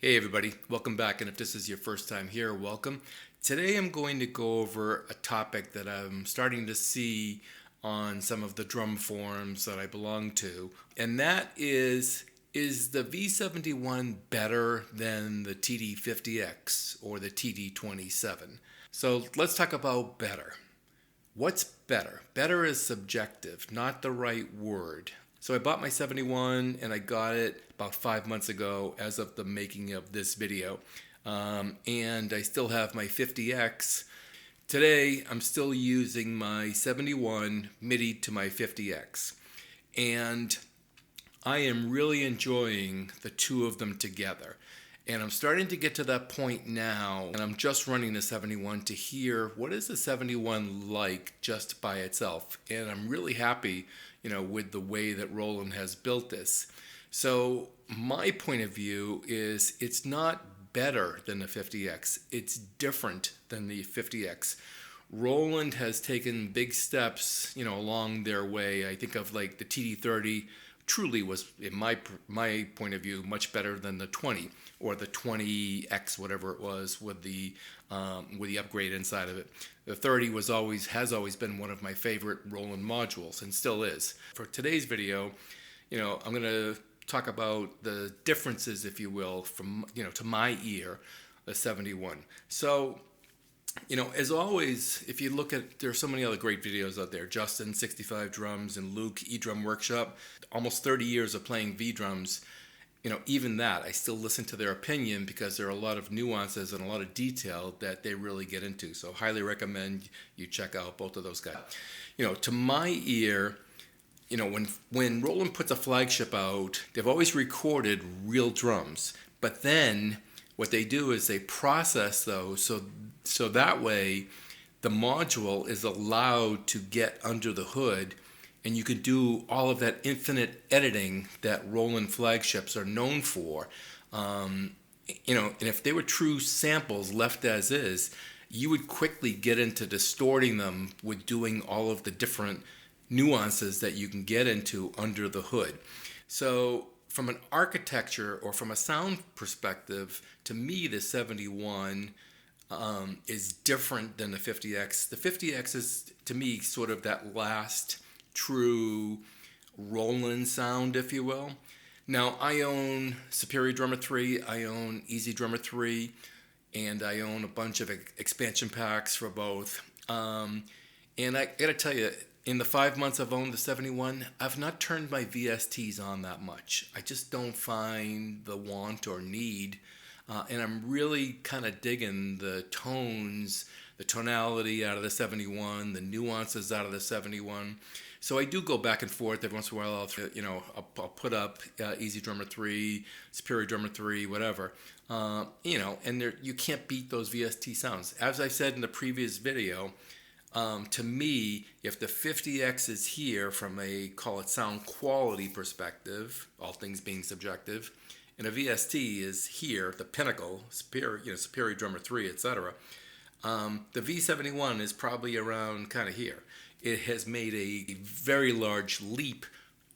Hey everybody, welcome back, and if this is your first time here, welcome. Today I'm going to go over a topic that I'm starting to see on some of the drum forums that I belong to, and that is the V71 better than the TD50X or the TD27? So let's talk about better. What's better? Better is subjective, not the right word. So I bought my 71 and I got it about 5 months ago as of the making of this video. And I still have my 50X. Today I'm still using my 71 MIDI to my 50X. And I am really enjoying the two of them together. And I'm starting to get to that point now, and I'm just running the 71 to hear what is the 71 like just by itself. And I'm really happy, with the way that Roland has built this. So my point of view is it's not better than the 50X. It's different than the 50X. Roland has taken big steps, along their way. I think of like the TD30 truly was, in my point of view, much better than the 20 or the 20X, whatever it was, with the upgrade inside of it. The 30 has always been one of my favorite Roland modules, and still is. For today's video, I'm going to talk about the differences, if you will, from to my ear, the 71. So, as always, if you look at, there's so many other great videos out there. Justin, 65 Drums, and Luke, E-Drum Workshop. Almost 30 years of playing V-drums. Even that, I still listen to their opinion because there are a lot of nuances and a lot of detail that they really get into. So highly recommend you check out both of those guys. To my ear, when Roland puts a flagship out, they've always recorded real drums. But then what they do is they process those so that way the module is allowed to get under the hood, and you can do all of that infinite editing that Roland flagships are known for. And if they were true samples left as is, you would quickly get into distorting them with doing all of the different nuances that you can get into under the hood. So from an architecture or from a sound perspective, to me the 71 is different than the 50X. The 50X is, to me, sort of that last true Roland sound, if you will. Now, I own Superior Drummer 3, I own Easy Drummer 3, and I own a bunch of expansion packs for both. And I gotta tell you, in the 5 months I've owned the 71, I've not turned my VSTs on that much. I just don't find the want or need. And I'm really kind of digging the tones, the tonality out of the 71, the nuances out of the 71. So I do go back and forth every once in a while. I'll put up Easy Drummer 3, Superior Drummer 3, whatever. And you can't beat those VST sounds. As I said in the previous video, to me, if the 50X is here from a, call it, sound quality perspective, all things being subjective, and a VST is here, the pinnacle, Superior Drummer 3, etc. The V71 is probably around kind of here. It has made a very large leap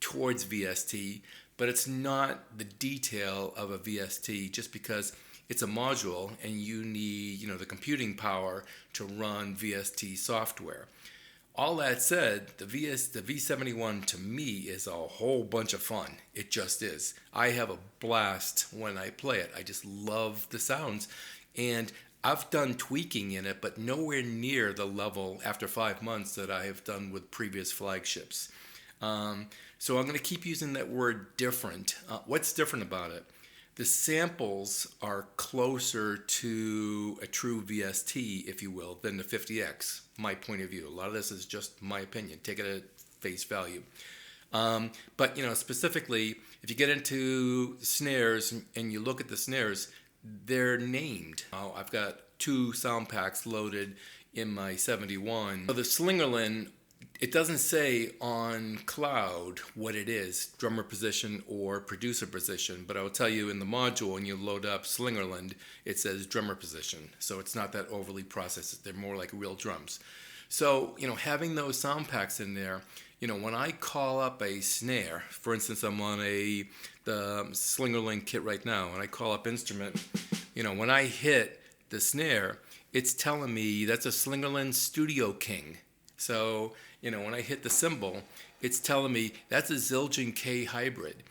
towards VST, but it's not the detail of a VST just because it's a module and you need, the computing power to run VST software. All that said, the V71 to me is a whole bunch of fun. It just is. I have a blast when I play it. I just love the sounds. And I've done tweaking in it, but nowhere near the level after 5 months that I have done with previous flagships. So I'm going to keep using that word different. What's different about it? The samples are closer to a true VST, if you will, than the 50X, my point of view. A lot of this is just my opinion. Take it at face value. But, specifically, if you get into snares and you look at the snares, they're named. I've got 2 sound packs loaded in my 71. So the Slingerland, it doesn't say on cloud what it is, drummer position or producer position, but I will tell you in the module when you load up Slingerland, it says drummer position. So it's not that overly processed. They're more like real drums. So, having those sound packs in there, When I call up a snare, for instance, I'm on the Slingerland kit right now, and I call up instrument, when I hit the snare, it's telling me that's a Slingerland Studio King. So, when I hit the cymbal, it's telling me that's a Zildjian K hybrid.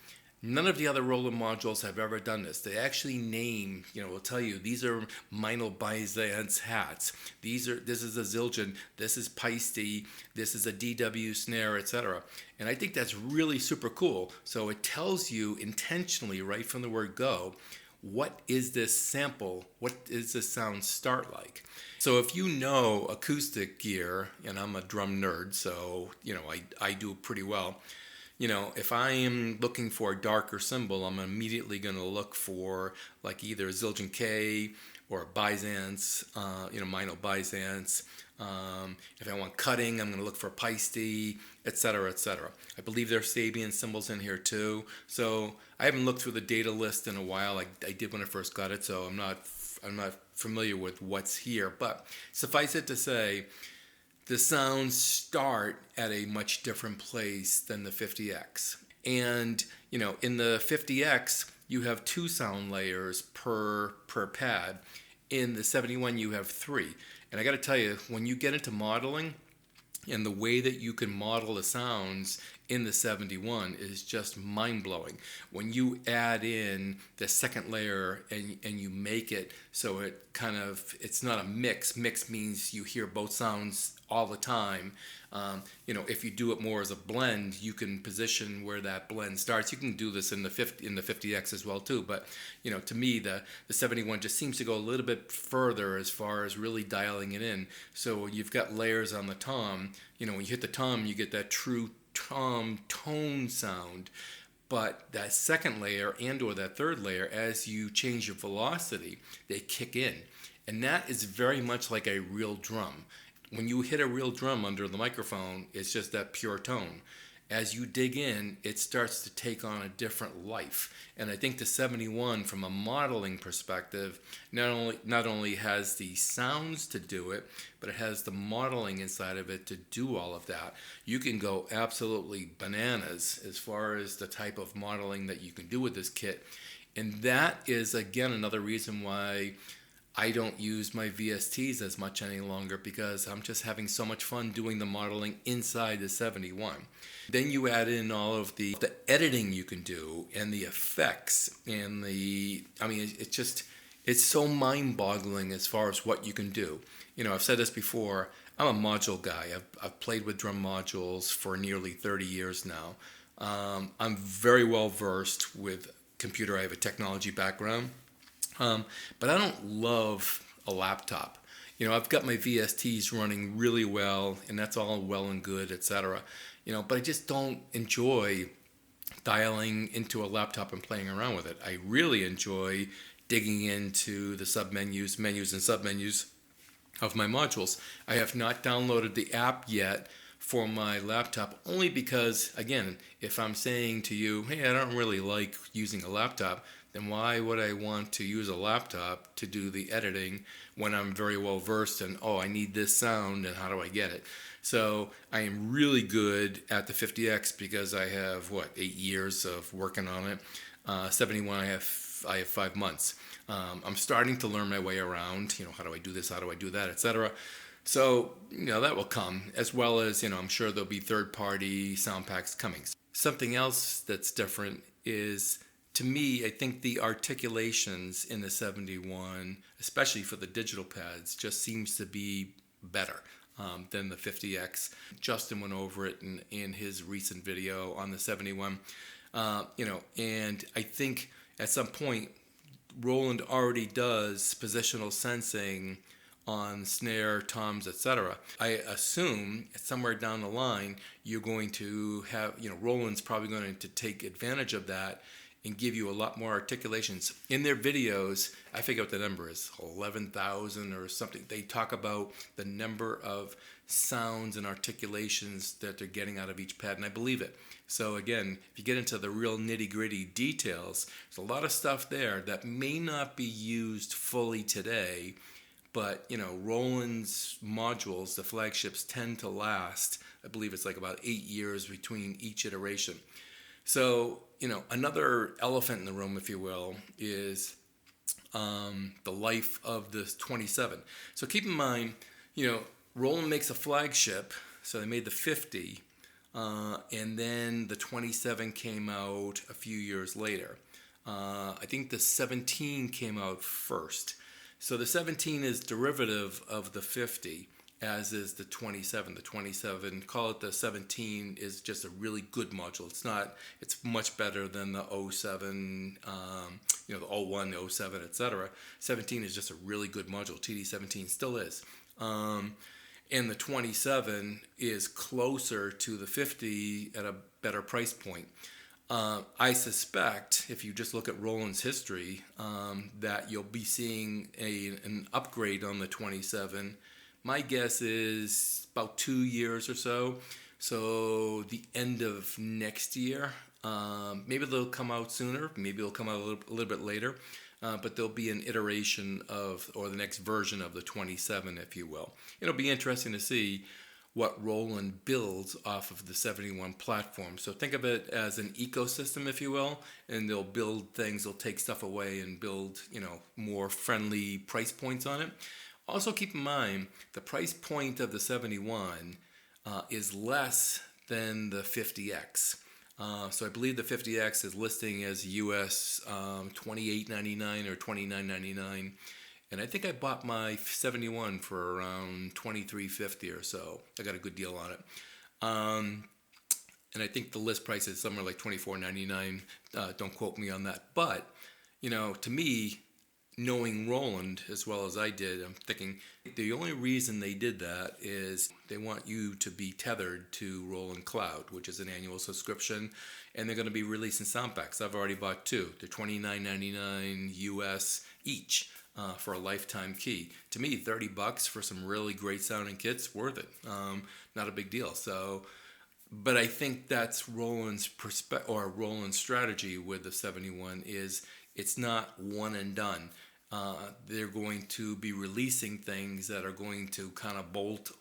None of the other Roland modules have ever done this. They actually name, will tell you, these are Meinl Byzance hats. This is a Zildjian, this is Peisty, this is a DW snare, etc. And I think that's really super cool. So it tells you intentionally, right from the word go, what is this sample? What is this sound start like? So if you know acoustic gear, and I'm a drum nerd, so, I do pretty well. If I am looking for a darker cymbal, I'm immediately going to look for like either a Zildjian K or a Byzance, Meinl Byzance. If I want cutting, I'm going to look for a Peisty, etc., etc. I believe there are Sabian cymbals in here too. So I haven't looked through the data list in a while. I did when I first got it, so I'm not familiar with what's here. But suffice it to say, the sounds start at a much different place than the 50X. And, in the 50X, you have 2 sound layers per pad. In the 71, you have 3. And I got to tell you, when you get into modeling, and the way that you can model the sounds in the 71 is just mind-blowing. When you add in the second layer and you make it so it's not a mix. Mix means you hear both sounds all the time. If you do it more as a blend, you can position where that blend starts. You can do this in the 50X as well too. But to me, the 71 just seems to go a little bit further as far as really dialing it in. So you've got layers on the tom. When you hit the tom, you get that true tom tone sound. But that second layer and or that third layer, as you change your velocity, they kick in. And that is very much like a real drum. When you hit a real drum under the microphone, it's just that pure tone. As you dig in, it starts to take on a different life. And I think the 71, from a modeling perspective, not only has the sounds to do it, but it has the modeling inside of it to do all of that. You can go absolutely bananas as far as the type of modeling that you can do with this kit. And that is, again, another reason why I don't use my VSTs as much any longer, because I'm just having so much fun doing the modeling inside the 71. Then you add in all of the editing you can do and the effects and it's so mind-boggling as far as what you can do. I've said this before, I'm a module guy. I've played with drum modules for nearly 30 years now. I'm very well versed with computer. I have a technology background. But I don't love a laptop. I've got my VSTs running really well, and that's all well and good, etc. But I just don't enjoy dialing into a laptop and playing around with it. I really enjoy digging into the submenus, menus, and submenus of my modules. I have not downloaded the app yet for my laptop, only because, again, if I'm saying to you, hey, I don't really like using a laptop, then why would I want to use a laptop to do the editing when I'm very well versed in, I need this sound and how do I get it? So I am really good at the 50X because I have, 8 years of working on it. 71, I have 5 months. I'm starting to learn my way around, how do I do this, how do I do that, etc. So, that will come, as well as, I'm sure there'll be third-party sound packs coming. Something else that's different is, to me, I think the articulations in the 71, especially for the digital pads, just seems to be better than the 50X. Justin went over it in his recent video on the 71. And I think at some point, Roland already does positional sensing on snare, toms, etc. I assume somewhere down the line, you're going to have, Roland's probably going to take advantage of that and give you a lot more articulations. In their videos, I forget what the number is, 11,000 or something. They talk about the number of sounds and articulations that they're getting out of each pad, and I believe it. So again, if you get into the real nitty-gritty details, there's a lot of stuff there that may not be used fully today, But, Roland's modules, the flagships, tend to last, I believe it's like about 8 years between each iteration. So, another elephant in the room, if you will, is the life of the 27. So keep in mind, Roland makes a flagship, so they made the 50, and then the 27 came out a few years later. I think the 17 came out first. So the 17 is derivative of the 50, as is the 27. The 27, call it the 17, is just a really good module. It's much better than the 07, the 01, the 07, etc. 17 is just a really good module. TD17 still is. And the 27 is closer to the 50 at a better price point. I suspect, if you just look at Roland's history, that you'll be seeing an upgrade on the 27. My guess is about 2 years or so. So the end of next year. Maybe they'll come out sooner. Maybe they'll come out a little bit later. But there'll be an iteration or the next version of the 27, if you will. It'll be interesting to see what Roland builds off of the 71 platform. So think of it as an ecosystem, if you will, and they'll build things, they'll take stuff away and build, more friendly price points on it. Also keep in mind, the price point of the 71 is less than the 50X. So I believe the 50X is listing as US $28.99 or $29.99. And I think I bought my 71 for around $23.50 or so. I got a good deal on it. And I think the list price is somewhere like $24.99. Don't quote me on that. But, to me, knowing Roland as well as I did, I'm thinking the only reason they did that is they want you to be tethered to Roland Cloud, which is an annual subscription, and they're going to be releasing sound packs. I've already bought two. They're $29.99 US each for a lifetime key. To me, $30 for some really great sounding kits, worth it. Not a big deal. So, but I think that's Roland's Roland's strategy with the 71 is it's not one and done. They're going to be releasing things that are going to kind of bolt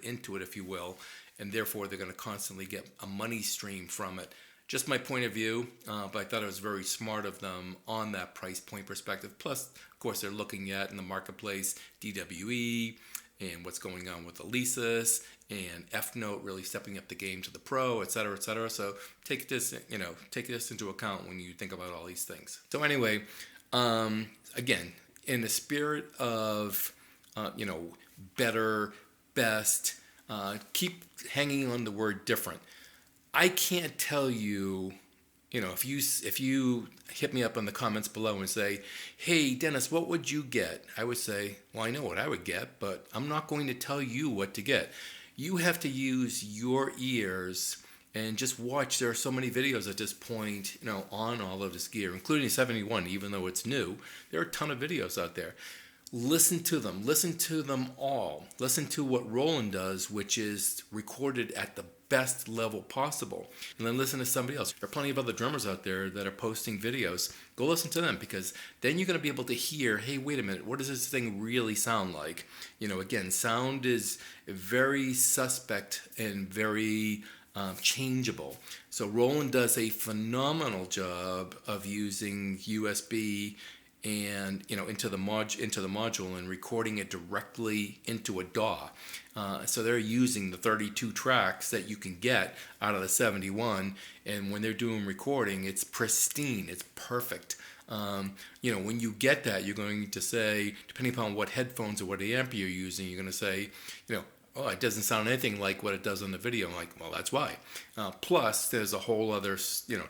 into it, if you will, and therefore they're going to constantly get a money stream from it. Just my point of view, but I thought it was very smart of them on that price point perspective. Plus, of course, they're looking at in the marketplace DWE and what's going on with Alesis and F-Note really stepping up the game to the Pro, et cetera, et cetera. So take this into account when you think about all these things. So anyway, again, in the spirit of, better, best, keep hanging on the word different. I can't tell you, if you hit me up in the comments below and say, hey, Dennis, what would you get? I would say, well, I know what I would get, but I'm not going to tell you what to get. You have to use your ears and just watch. There are so many videos at this point, on all of this gear, including 71, even though it's new. There are a ton of videos out there. Listen to them. Listen to them all. Listen to what Roland does, which is recorded at the best level possible. And then listen to somebody else. There are plenty of other drummers out there that are posting videos. Go listen to them, because then you're going to be able to hear, hey, wait a minute, what does this thing really sound like? Again, sound is very suspect and very changeable. So Roland does a phenomenal job of using USB and into the module and recording it directly into a DAW. So they're using the 32 tracks that you can get out of the 71, and when they're doing recording, it's pristine, it's perfect. When you get that, you're going to say, depending upon what headphones or what amp you're using, you're going to say, oh, it doesn't sound anything like what it does on the video. I'm like, well, that's why. Plus, there's a whole other,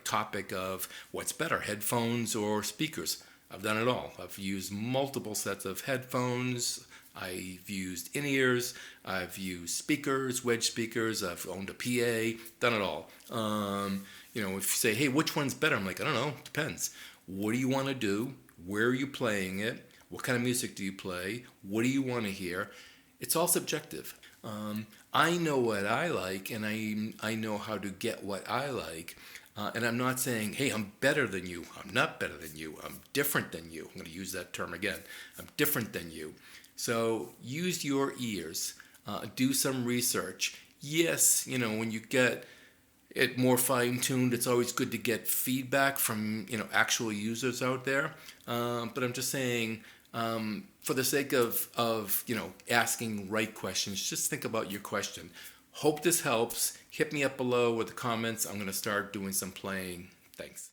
topic of what's better, headphones or speakers. I've done it all. I've used multiple sets of headphones. I've used in-ears. I've used speakers, wedge speakers. I've owned a PA. Done it all. If you say, hey, which one's better? I'm like, I don't know. Depends. What do you want to do? Where are you playing it? What kind of music do you play? What do you want to hear? It's all subjective. I know what I like, and I know how to get what I like. And I'm not saying, hey, I'm better than you. I'm not better than you. I'm different than you. I'm going to use that term again. I'm different than you. So use your ears, do some research. Yes, when you get it more fine-tuned, it's always good to get feedback from actual users out there. But I'm just saying, for the sake of asking right questions, just think about your question. Hope this helps. Hit me up below with the comments. I'm going to start doing some playing. Thanks.